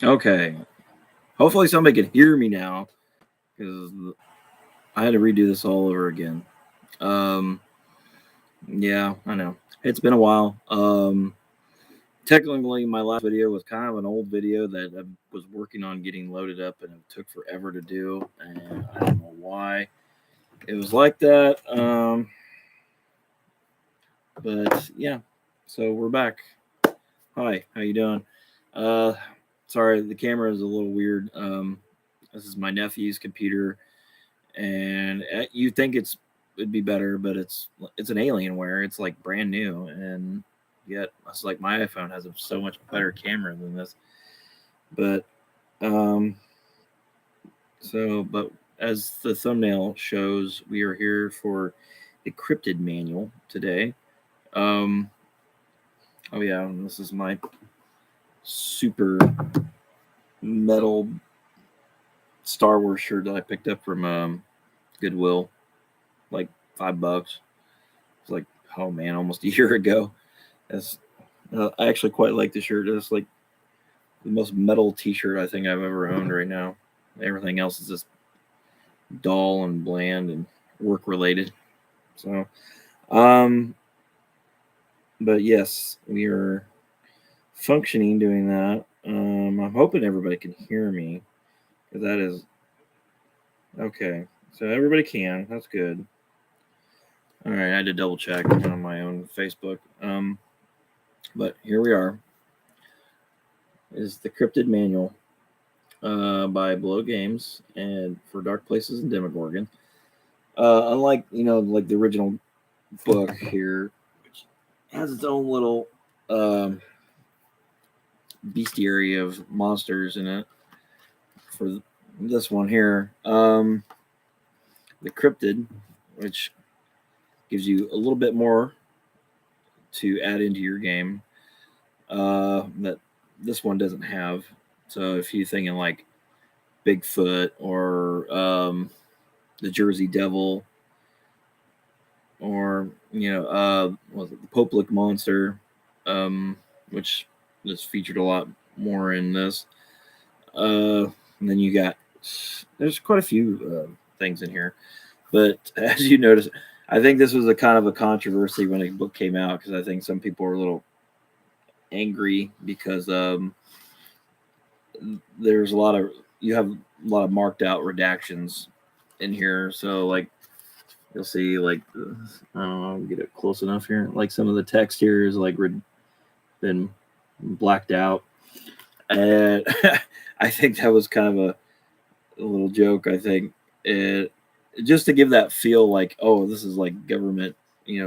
Okay. Hopefully somebody can hear me now because I had to redo this all over again. Um, yeah, I know. It's been a while. Technically, my last video was kind of an old video that I was working on getting loaded up, and it took forever to do, and I don't know why it was like that. But yeah, so we're back. Hi, how you doing? Uh, sorry, the camera is a little weird. This is my nephew's computer, and you think it'd be better, but it's an Alienware. It's like brand new, and yet it's like my iPhone has a so much better camera than this. But um, but as the thumbnail shows, we are here for the Cryptid manual today. Um, oh yeah, and this is my super metal Star Wars shirt that I picked up from Goodwill, like $5. It's like, oh man, almost a year ago. That's I actually quite like the shirt. It's like the most metal T-shirt I think I've ever owned right now. Everything else is just dull and bland and work related. So, um, but yes, we are functioning doing that. I'm hoping everybody can hear me because that is okay. So everybody can. That's good. All right, I had to double check on my own Facebook. But here we are. Is the Cryptid Manual by Blow Games and for Dark Places and Demogorgon. Unlike like the original book here, which has its own little um, bestiary of monsters in it. For this one here, the Cryptid, which gives you a little bit more to add into your game that this one doesn't have. So if you're thinking like Bigfoot or the Jersey Devil or was it the Poplick Monster, which is featured a lot more in this. And then you got there's quite a few things in here, but as you notice, I think this was a kind of a controversy when the book came out because I think some people were a little angry because there's a lot of you have a lot of marked out redactions in here. So like you'll see like I don't know, get it close enough here. Like some of the text here is like been blacked out, and I think that was kind of a little joke. I think it just to give that feel like oh this is like government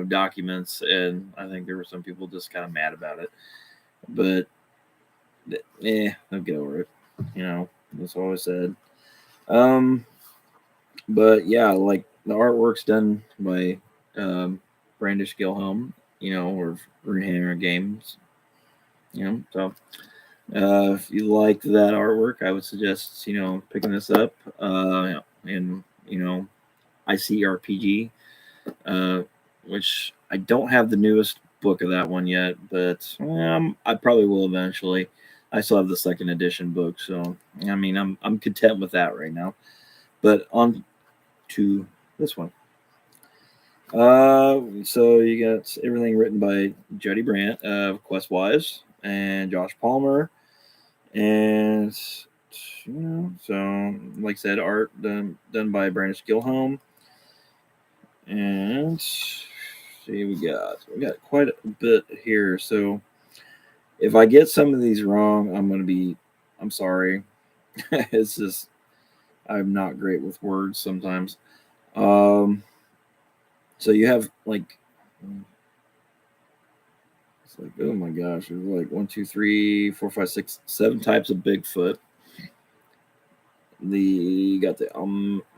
documents, and I think there were some people just kind of mad about it, but I'll get over it. That's all I said. Um, but yeah, like the artwork's done by Brandish Gilhelm, or Runehammer Games, So if you like that artwork, I would suggest picking this up. And ICRPG, uh, which I don't have the newest book of that one yet, but I probably will eventually. I still have the second edition book, so I mean I'm content with that right now. But on to this one. So you got everything written by Jody Brandt of Questwise and Josh Palmer, and so like I said, art done by Brandish Gilhelm, and see we got quite a bit here. So if I get some of these wrong, I'm sorry. It's just I'm not great with words sometimes. Um, so you have like it's like oh my gosh, there's like 1, 2, 3, 4, 5, 6, 7 types of Bigfoot. You got the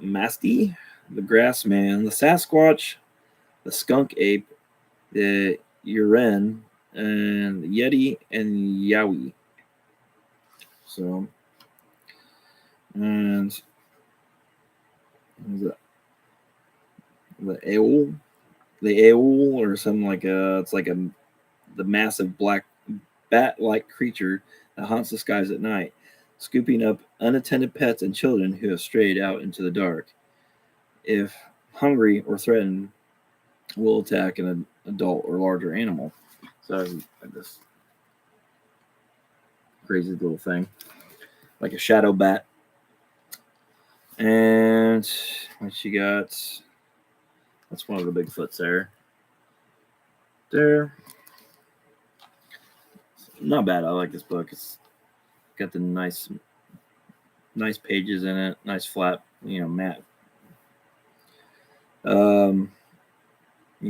Masti, the Grassman, the Sasquatch, the Skunk Ape, the Uren, and the Yeti and Yowie. So and the Aul or something like it's like the massive black bat-like creature that haunts the skies at night. scooping up unattended pets and children who have strayed out into the dark. If hungry or threatened, will attack an adult or larger animal. So this crazy little thing, like a shadow bat. And what you got? That's one of the Bigfoots there. There. Not bad. I like this book. It's got the nice pages in it. Nice flat, matte. You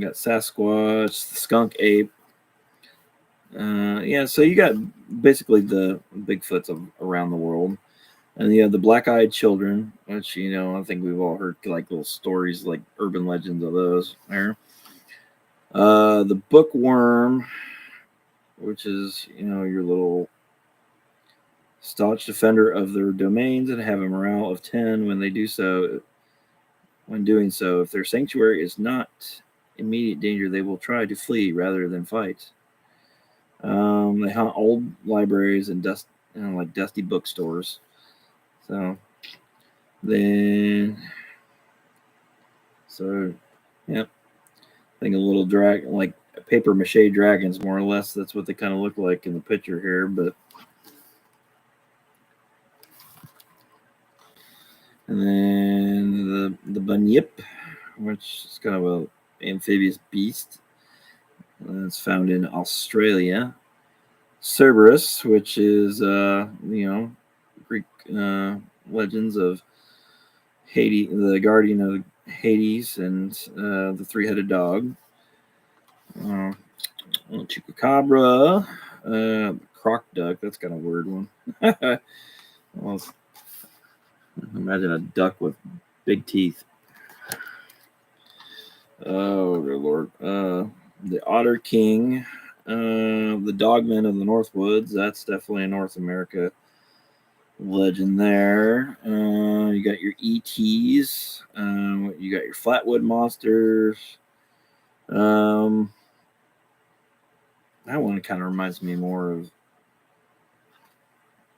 got Sasquatch, the skunk ape. So you got basically the Bigfoots around the world. And you have the black-eyed children, which, I think we've all heard like little stories, like urban legends of those there. The bookworm, which is, your little staunch defender of their domains and have a morale of 10 when they do so. When doing so, if their sanctuary is not immediate danger, they will try to flee rather than fight. They haunt old libraries and dusty bookstores. So yeah, I think a little dragon, like paper mache dragons, more or less. That's what they kind of look like in the picture here. But and then the bunyip, which is kind of a amphibious beast. It's found in Australia. Cerberus, which is Greek legends of Hades, the guardian of Hades, and the three-headed dog. Chupacabra, croc duck. That's kind of a weird one. Well, imagine a duck with big teeth. Oh, good Lord. The Otter King, the Dogman of the Northwoods. That's definitely a North America legend there. You got your ETs. You got your Flatwood monsters. That one kind of reminds me more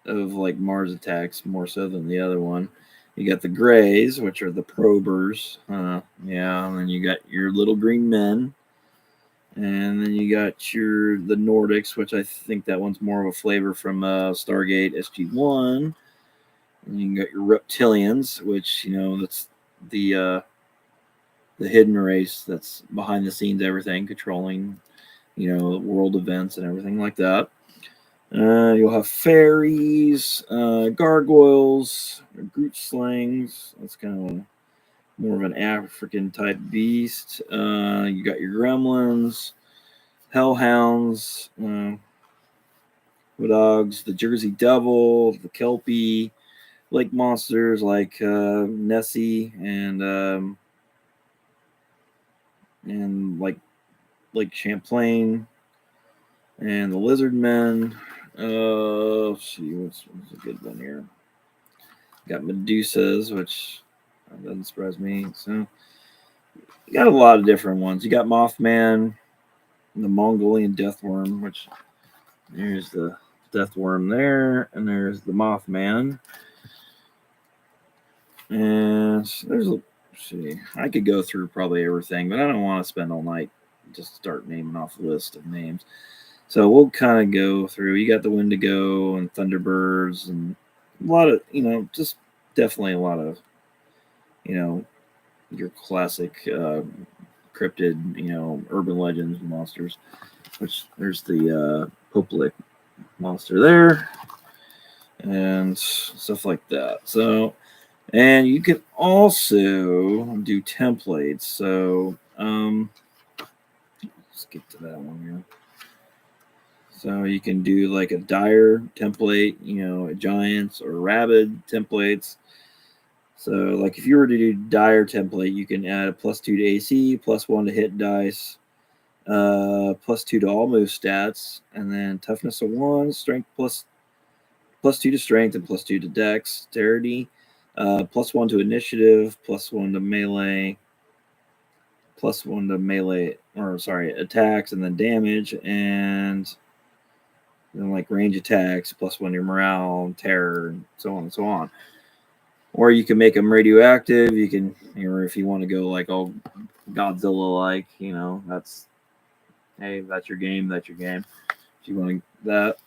of like Mars Attacks, more so than the other one. You got the Greys, which are the probers. And then you got your little green men. And then you got the Nordics, which I think that one's more of a flavor from Stargate SG-1. And you got your reptilians, which, that's the hidden race that's behind the scenes, everything, controlling, world events and everything like that. You'll have fairies, gargoyles, Groot slings. That's kind of more of an African type beast. You got your gremlins, hellhounds, dogs, the Jersey Devil, the Kelpie, lake monsters like Nessie and Lake Champlain, and the Lizard Men. Let's see, what's a good one here? Got Medusas, which doesn't surprise me. So you got a lot of different ones. You got Mothman, the Mongolian Deathworm, which there's the Deathworm there, and there's the Mothman. And there's I could go through probably everything, but I don't want to spend all night just start naming off a list of names. So we'll kind of go through. You got the Wendigo and Thunderbirds and a lot of, just definitely a lot of, your classic cryptid, urban legends monsters, which there's the Poplick monster there and stuff like that. So, and you can also do templates. So, let's get to that one here. So you can do like a dire template, giants or rabid templates. So like if you were to do dire template, you can add a +2 to AC, +1 to hit dice, +2 to all move stats, and then toughness of 1, strength +2 to strength, and +2 to dexterity, +1 to initiative, +1 to melee, +1 to melee, attacks, and then damage, and and like range attacks, +1 your morale, terror, and so on and so on. Or you can make them radioactive. You can, or if you want to go like all Godzilla like, that's that's your game. That's your game. If you want that,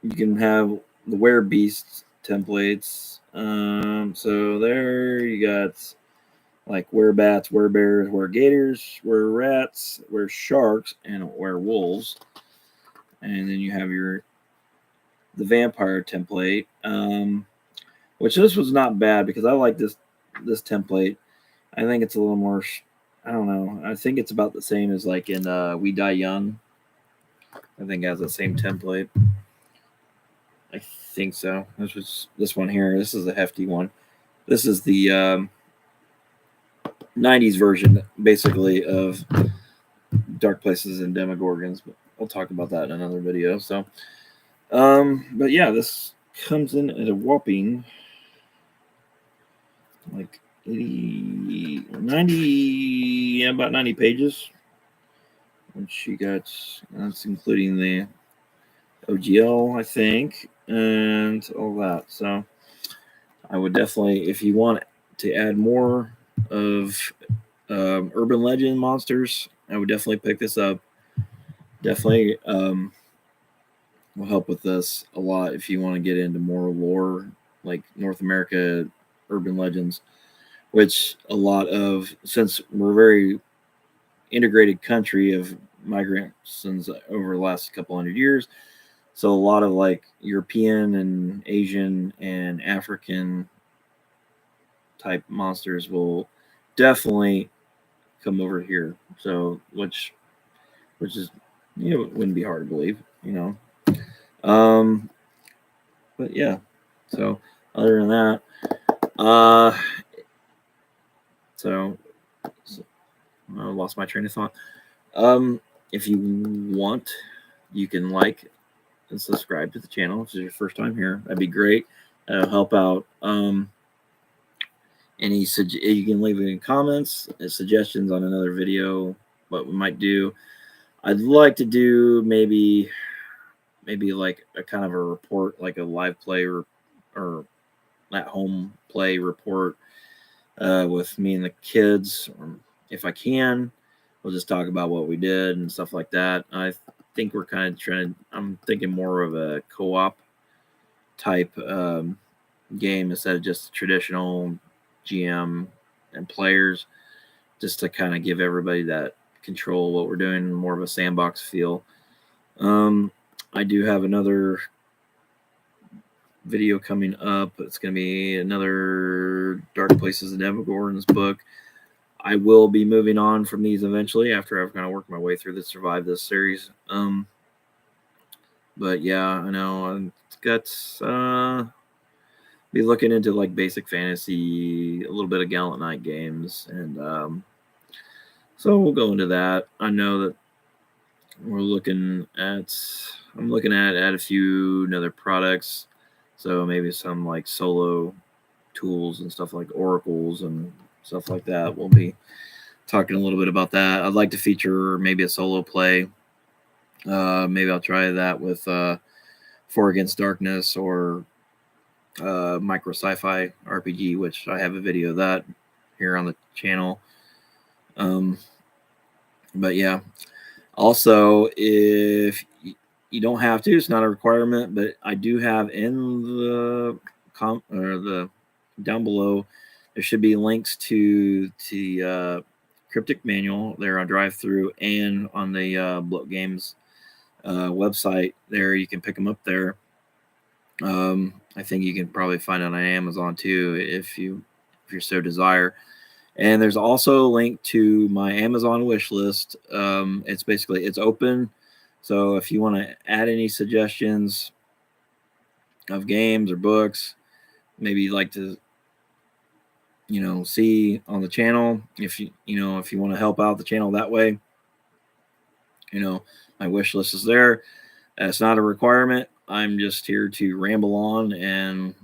you can have the Were Beasts templates. So there you got like were bats, were bears, were gators, were rats, were sharks, and were wolves. And then you have the vampire template, which this was not bad because I like this template. I think it's a little more. I don't know. I think it's about the same as like in We Die Young. I think it has the same template. I think so. This one here. This is a hefty one. This is the 90s version, basically, of Dark Places and Demogorgons. But I'll talk about that in another video. So, but yeah, this comes in at a whopping like 80, 90, yeah, about 90 pages. Which you got, that's including the OGL, I think, and all that. So I would definitely, if you want to add more of urban legend monsters, I would definitely pick this up. Definitely will help with this a lot if you want to get into more lore, like North America urban legends, which a lot of, since we're a very integrated country of migrants over the last couple hundred years, so a lot of like European and Asian and African type monsters will definitely come over here. So which is, it wouldn't be hard to believe, Um, but yeah. So other than that, uh, so I lost my train of thought. If you want, you can like and subscribe to the channel if it's your first time here. That'd be great. That'll help out. You can leave any comments, suggestions on another video, what we might do. I'd like to do maybe like a kind of a report, like a live play or at home play report with me and the kids. Or if I can, we'll just talk about what we did and stuff like that. I think we're kind of I'm thinking more of a co-op type game instead of just traditional GM and players, just to kind of give everybody that control what we're doing, more of a sandbox feel. I do have another video coming up. It's going to be another Dark Places and Demogorgons book. I will be moving on from these eventually after I've kind of worked my way through to survive this series. But yeah, I know I've got be looking into like basic fantasy, a little bit of Gallant Knight games, and so we'll go into that. I know that I'm looking at a few other products, so maybe some like solo tools and stuff like oracles and stuff like that. We'll be talking a little bit about that. I'd like to feature maybe a solo play. Maybe I'll try that with For Against Darkness or Micro Sci-Fi RPG, which I have a video of that here on the channel. But yeah, also if you don't have to, it's not a requirement, but I do have in the the down below, there should be links to the Cryptic manual there on drive-through and on the Bloat Games website. There you can pick them up there. I think you can probably find it on Amazon too if you're so desire. And there's also a link to my Amazon wish list. It's open, so if you want to add any suggestions of games or books, maybe you'd like to see on the channel, if you want to help out the channel that way, my wish list is there. That's not a requirement. I'm just here to ramble on and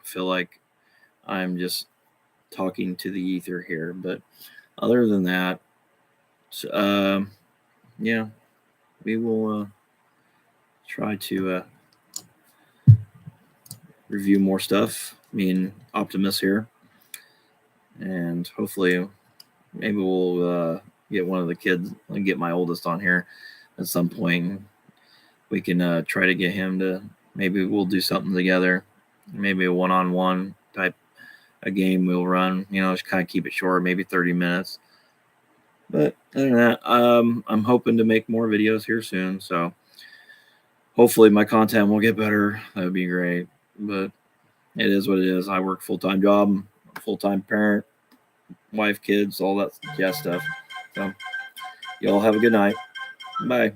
feel like I'm just talking to the ether here. But other than that, yeah, we will try to review more stuff. Me and Optimus here, and hopefully, maybe we'll get one of the kids and get my oldest on here at some point. We can try to get him to. Maybe we'll do something together. Maybe a one-on-one type a game we'll run. Just kind of keep it short, maybe 30 minutes. But other than that, I'm hoping to make more videos here soon. So hopefully my content will get better. That would be great. But it is what it is. I work full-time job, full-time parent, wife, kids, all that jazz stuff. So y'all have a good night. Bye.